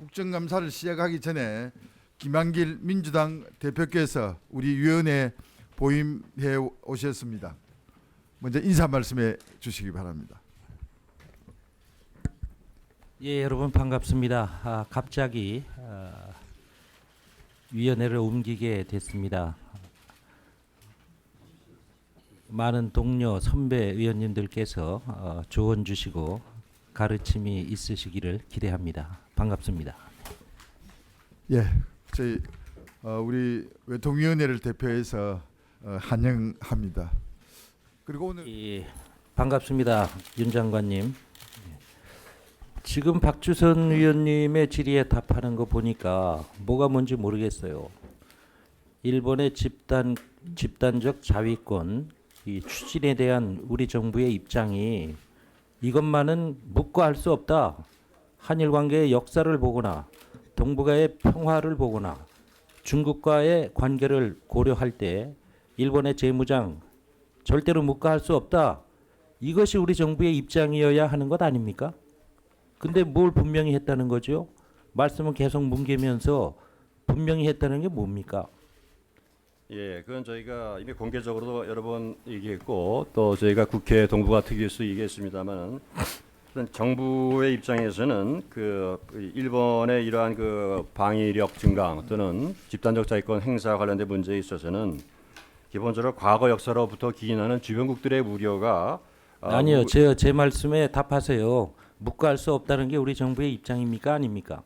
국정감사를 시작하기 전에 김한길 민주당 대표께서 우리 위원회에 보임해 오셨습니다. 먼저 인사 말씀해 주시기 바랍니다. 예, 여러분 반갑습니다. 갑자기 위원회를 옮기게 됐습니다. 많은 동료 선배 의원님들께서 조언 주시고 가르침이 있으시기를 기대합니다. 반갑습니다. 예, 저희 우리 외통위원회를 대표해서 환영합니다. 그리고 오늘 예, 반갑습니다, 윤 장관님. 지금 박주선 의원님의 질의에 답하는 거 보니까 뭐가 뭔지 모르겠어요. 일본의 집단적 자위권 이 추진에 대한 우리 정부의 입장이 이것만은 묵과할 수 없다. 한일 관계의 역사를 보거나 동북아의 평화를 보거나 중국과의 관계를 고려할 때 일본의 재무장 절대로 묵과할 수 없다. 이것이 우리 정부의 입장이어야 하는 것 아닙니까? 근데 뭘 분명히 했다는 거죠? 말씀은 계속 뭉개면서 분명히 했다는 게 뭡니까? 예, 그건 저희가 이미 공개적으로도 여러 번 얘기했고 또 저희가 국회 동북아 특위에서 얘기했습니다만 정부의 입장에서는 그 일본의 이러한 그 방위력 증강 또는 집단적 자위권 행사 관련된 문제에 있어서는 기본적으로 과거 역사로부터 기인하는 주변국들의 우려가 아니요, 제 말씀에 답하세요. 묵과할 수 없다는 게 우리 정부의 입장입니까, 아닙니까?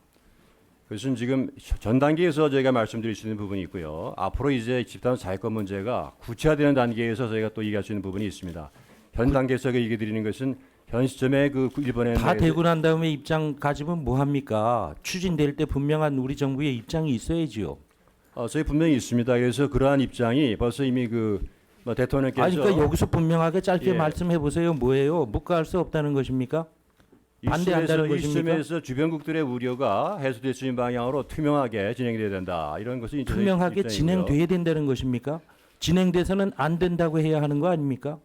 그것은 지금 전 단계에서 저희가 말씀드릴 수 있는 부분이 있고요. 앞으로 이제 집단 자위권 문제가 구체화되는 단계에서 저희가 또 얘기할 수 있는 부분이 있습니다. 현 단계에서 얘기 드리는 것은 현 시점에 그 일본의 다 되고 난 다음에 입장 가지면 뭐 합니까? 추진될 때 분명한 우리 정부의 입장이 있어야지요. 저희 분명히 있습니다. 그래서 그러한 입장이 벌써 이미 뭐 대통령께서 아니 그러니까 여기서 분명하게 짧게 예. 말씀해 보세요. 뭐예요? 묵과할 수 없다는 것입니까? 반대한다는 이 것입니까? 시점에서 주변국들의 우려가 해소될 수 있는 방향으로 투명하게 진행돼야 된다. 이런 것이 이제 투명하게 입장이고요. 진행돼야 된다는 것입니까? 진행돼서는 안 된다고 해야 하는 거 아닙니까?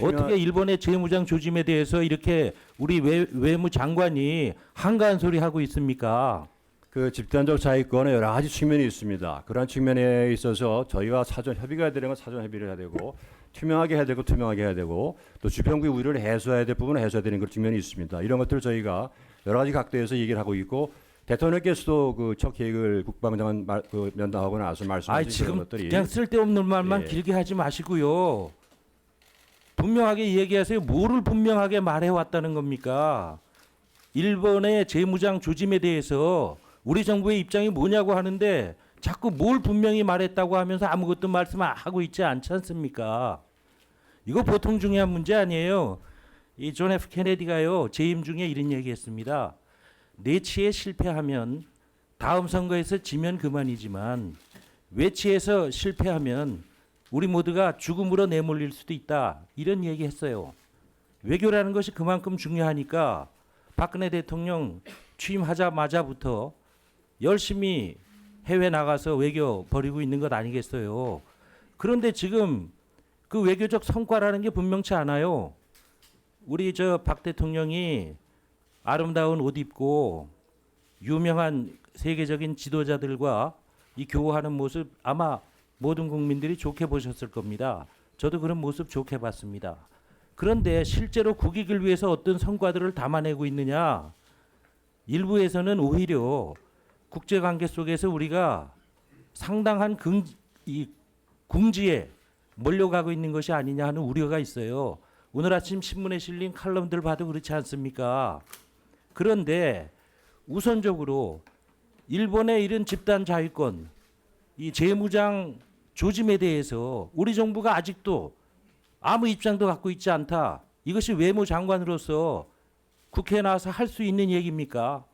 어떻게 일본의 재무장 조짐에 대해서 이렇게 우리 외무장관이 한가한 소리 하고 있습니까? 그 집단적 자위권에 여러 가지 측면이 있습니다. 그런 측면에 있어서 저희와 사전 협의가 되는 건 사전 협의를 해야 되고 투명하게 해야 되고 투명하게 해야 되고 또 주변국의 우려를 해소해야 될 부분은 해소해야 되는 그런 측면이 있습니다. 이런 것들을 저희가 여러 가지 각도에서 얘기를 하고 있고 대통령께서도 그 첫 계획을 국방장관 면담하고 나서 말씀하신 지금 그런 것들이 그냥 쓸데없는 말만 예. 길게 하지 마시고요. 분명하게 얘기하세요. 뭐를 분명하게 말해왔다는 겁니까? 일본의 재무장 조짐에 대해서 우리 정부의 입장이 뭐냐고 하는데 자꾸 뭘 분명히 말했다고 하면서 아무것도 말씀 안 하고 있지 않지 않습니까? 이거 보통 중요한 문제 아니에요. 이 존 F 케네디가요 재임 중에 이런 얘기했습니다. 내치에 실패하면 다음 선거에서 지면 그만이지만 외치에서 실패하면 우리 모두가 죽음으로 내몰릴 수도 있다. 이런 얘기했어요. 외교라는 것이 그만큼 중요하니까 박근혜 대통령 취임하자마자부터 열심히 해외 나가서 외교 벌이고 있는 것 아니겠어요. 그런데 지금 그 외교적 성과라는 게 분명치 않아요. 우리 박 대통령이 아름다운 옷 입고 유명한 세계적인 지도자들과 이 교화하는 모습 아마 모든 국민들이 좋게 보셨을 겁니다. 저도 그런 모습 좋게 봤습니다. 그런데 실제로 국익을 위해서 어떤 성과들을 담아내고 있느냐? 일부에서는 오히려 국제관계 속에서 우리가 상당한 궁지에 몰려가고 있는 것이 아니냐 하는 우려가 있어요. 오늘 아침 신문에 실린 칼럼들 봐도 그렇지 않습니까? 그런데 우선적으로 일본의 이런 집단 자위권, 이 재무장 조짐에 대해서 우리 정부가 아직도 아무 입장도 갖고 있지 않다. 이것이 외무장관으로서 국회에 나와서 할 수 있는 얘기입니까?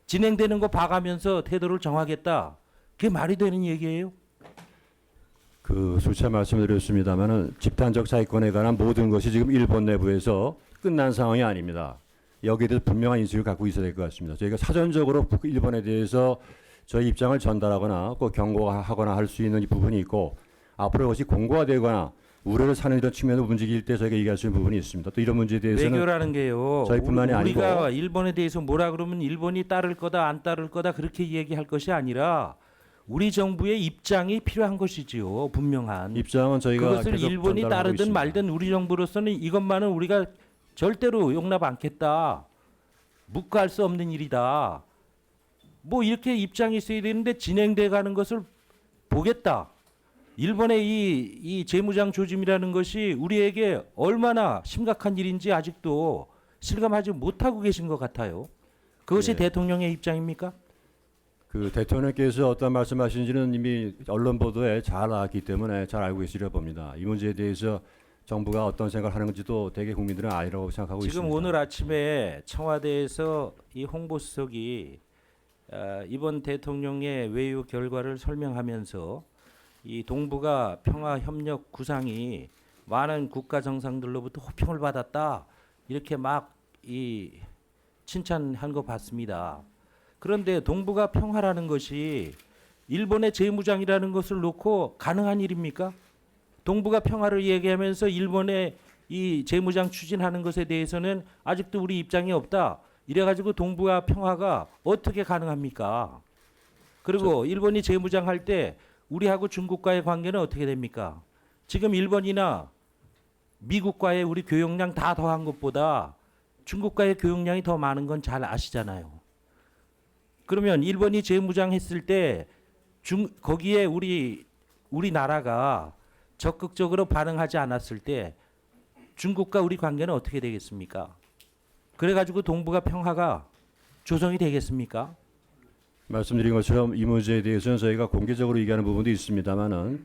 진행되는 거 봐가면서 태도를 정하겠다. 그게 말이 되는 얘기예요? 그 수차 말씀드렸습니다만은 집단적 자위권에 관한 모든 것이 지금 일본 내부에서 끝난 상황이 아닙니다. 여기에 대해서 분명한 인식을 갖고 있어야 될 것 같습니다. 저희가 사전적으로 일본에 대해서 저희 입장을 전달하거나 꼭 경고하거나 할 수 있는 부분이 있고 앞으로 그것이 공고화되거나 우려를 사는 이런 측면으로 움직일 때 저희가 얘기할 수 있는 부분이 있습니다. 또 이런 문제에 대해서는 외교라는 게요. 저희뿐만이 우리가 아니고 일본에 대해서 뭐라 그러면 일본이 따를 거다 안 따를 거다 그렇게 얘기할 것이 아니라 우리 정부의 입장이 필요한 것이지요. 분명한. 입장은 저희가 그것을 계속 일본이 전달하고 따르든 있습니다. 말든 우리 정부로서는 이것만은 우리가 절대로 용납 않겠다. 묵과할 수 없는 일이다. 뭐 이렇게 입장이 있어야 되는데 진행돼 가는 것을 보겠다. 일본의 이 재무장 조짐이라는 것이 우리에게 얼마나 심각한 일인지 아직도 실감하지 못하고 계신 것 같아요. 그것이 네. 대통령의 입장입니까? 그 대통령께서 어떤 말씀하시는지는 이미 언론 보도에 잘 나왔기 때문에 잘 알고 계시려 봅니다. 이 문제에 대해서 정부가 어떤 생각을 하는 건지도 대개 국민들은 아니라고 생각하고 지금 있습니다. 오늘 아침에 청와대에서 이 홍보수석이 이번 대통령의 외유 결과를 설명하면서 이 동북아 평화 협력 구상이 많은 국가 정상들로부터 호평을 받았다 이렇게 막 이 칭찬한 거 봤습니다. 그런데 동북아 평화라는 것이 일본의 재무장이라는 것을 놓고 가능한 일입니까? 동북아 평화를 얘기하면서 일본의 이 재무장 추진하는 것에 대해서는 아직도 우리 입장이 없다. 이래가지고 동북아 평화가 어떻게 가능합니까? 그리고 일본이 재무장 할 때 우리하고 중국과의 관계는 어떻게 됩니까? 지금 일본이나 미국과의 우리 교역량 다 더한 것보다 중국과의 교역량이 더 많은 건 잘 아시잖아요. 그러면 일본이 재무장했을 때 거기에 우리나라가 적극적으로 반응하지 않았을 때 중국과 우리 관계는 어떻게 되겠습니까? 그래가지고 동북아 평화가 조성이 되겠습니까? 말씀드린 것처럼 이 문제에 대해서는 저희가 공개적으로 얘기하는 부분도 있습니다만은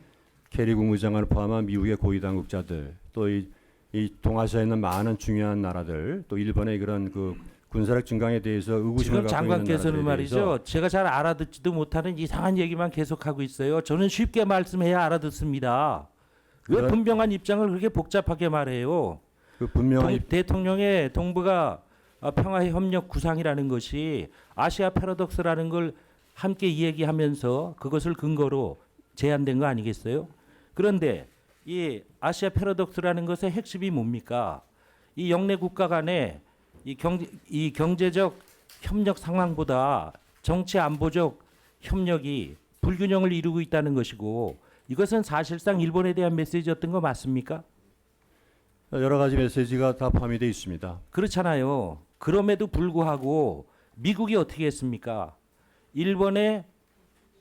케리 국무장관을 포함한 미국의 고위 당국자들 또 이 동아시아에 있는 많은 중요한 나라들 또 일본의 그런 그 군사력 증강에 대해서 의구심을 지금 갖고 있는 장관께서는 나라들에 대해서 말이죠. 제가 잘 알아듣지도 못하는 이상한 얘기만 계속하고 있어요. 저는 쉽게 말씀해야 알아듣습니다. 왜 그런- 분명한 입장을 그렇게 복잡하게 말해요? 그 분명한 대통령의 동북아 평화 협력 구상이라는 것이 아시아 패러독스라는 걸 함께 이야기하면서 그것을 근거로 제안된 거 아니겠어요? 그런데 이 아시아 패러독스라는 것의 핵심이 뭡니까? 이 영내 국가 간의 이 경제적 협력 상황보다 정치 안보적 협력이 불균형을 이루고 있다는 것이고 이것은 사실상 일본에 대한 메시지였던 거 맞습니까? 여러 가지 메시지가 다 포함되어 있습니다. 그렇잖아요. 그럼에도 불구하고 미국이 어떻게 했습니까? 일본의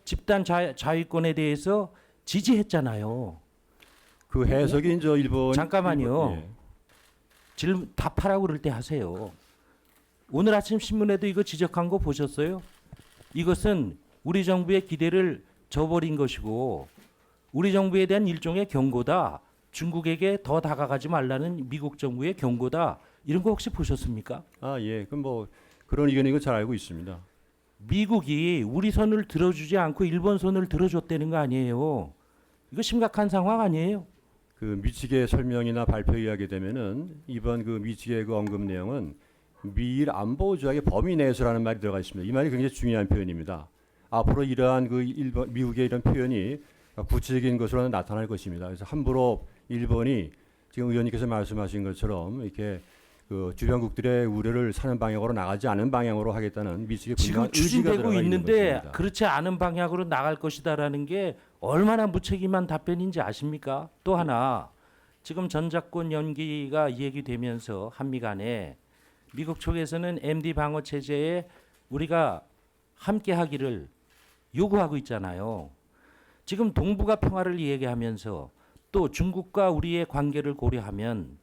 집단 자위권에 대해서 지지했잖아요. 그 해석이 이제 일본 잠깐만요. 답하라고 그럴 때 하세요. 오늘 아침 신문에도 이거 지적한 거 보셨어요? 이것은 우리 정부의 기대를 저버린 것이고 우리 정부에 대한 일종의 경고다. 중국에게 더 다가가지 말라는 미국 정부의 경고다. 이런 거 혹시 보셨습니까? 아 예, 그럼 뭐 그런 의견인 거 잘 알고 있습니다. 미국이 우리 손을 들어주지 않고 일본 손을 들어줬다는 거 아니에요. 이거 심각한 상황 아니에요? 그 미측의 설명이나 발표 이야기 되면은 이번 그 미측의 그 언급 내용은 미일 안보 조약의 범위 내에서라는 말이 들어가 있습니다. 이 말이 굉장히 중요한 표현입니다. 앞으로 이러한 그 미국의 이런 표현이 구체적인 것으로 나타날 것입니다. 그래서 함부로 일본이 지금 의원님께서 말씀하신 것처럼 이렇게 그 주변국들의 우려를 사는 방향으로 나가지 않은 방향으로 하겠다는 미측의 지금 분명한 의지가 추진되고 들어가 있는 있는데 것입니다. 그렇지 않은 방향으로 나갈 것이다라는 게 얼마나 무책임한 답변인지 아십니까? 또 하나 지금 전작권 연기가 얘기되면서 한미 간에 미국 쪽에서는 MD 방어 체제에 우리가 함께 하기를 요구하고 있잖아요. 지금 동북아 평화를 얘기하면서 또 중국과 우리의 관계를 고려하면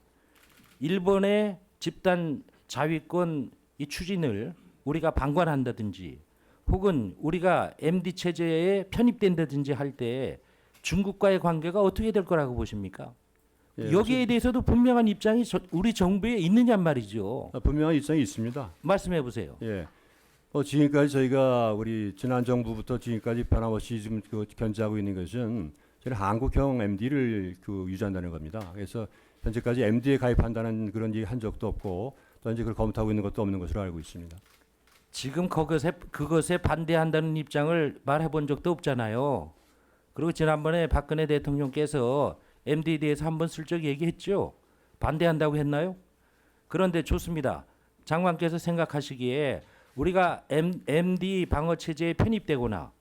일본의 집단 자위권 이 추진을 우리가 방관한다든지 혹은 우리가 MD 체제에 편입된다든지 할 때 중국과의 관계가 어떻게 될 거라고 보십니까? 예, 여기에 대해서도 분명한 입장이 우리 정부에 있느냔 말이죠. 분명한 입장이 있습니다. 말씀해 보세요. 예. 지금까지 저희가 우리 지난 정부부터 지금까지 변함없이 지금 그 견지하고 있는 것은 저는 한국형 MD를 그 유지한다는 겁니다. 그래서 현재까지 MD에 가입한다는 그런 얘기 한 적도 없고 또 이제 그걸 검토하고 있는 것도 없는 것으로 알고 있습니다. 지금 그것에 반대한다는 입장을 말해본 적도 없잖아요. 그리고 지난번에 박근혜 대통령께서 MD에 대해서 한번 슬쩍 얘기했죠. 반대한다고 했나요? 그런데 좋습니다. 장관께서 생각하시기에 우리가 MD 방어 체제에 편입되거나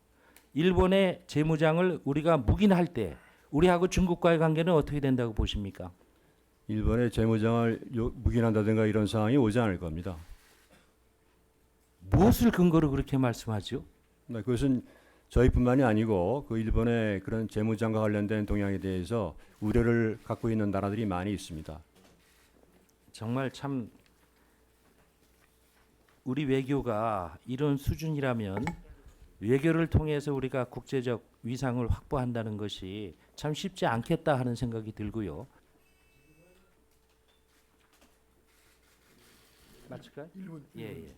일본의 재무장을 우리가 묵인할 때 우리하고 중국과의 관계는 어떻게 된다고 보십니까? 일본의 재무장을 묵인한다든가 이런 상황이 오지 않을 겁니다. 무엇을 근거로 그렇게 말씀하죠? 네, 그것은 저희뿐만이 아니고 그 일본의 그런 재무장과 관련된 동향에 대해서 우려를 갖고 있는 나라들이 많이 있습니다. 정말 참 우리 외교가 이런 수준이라면 외교를 통해서 우리가 국제적 위상을 확보한다는 것이 참 쉽지 않겠다 하는 생각이 들고요. 맞을까요? 예.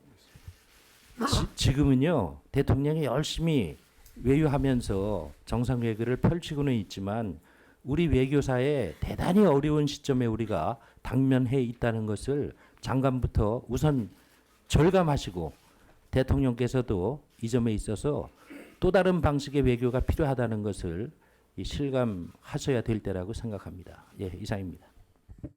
지금은요 대통령이 열심히 외유하면서 정상 외교를 펼치고는 있지만 우리 외교사에 대단히 어려운 시점에 우리가 당면해 있다는 것을 장관부터 우선 절감하시고 대통령께서도 이 점에 있어서 또 다른 방식의 외교가 필요하다는 것을 실감하셔야 될 때라고 생각합니다. 예, 이상입니다.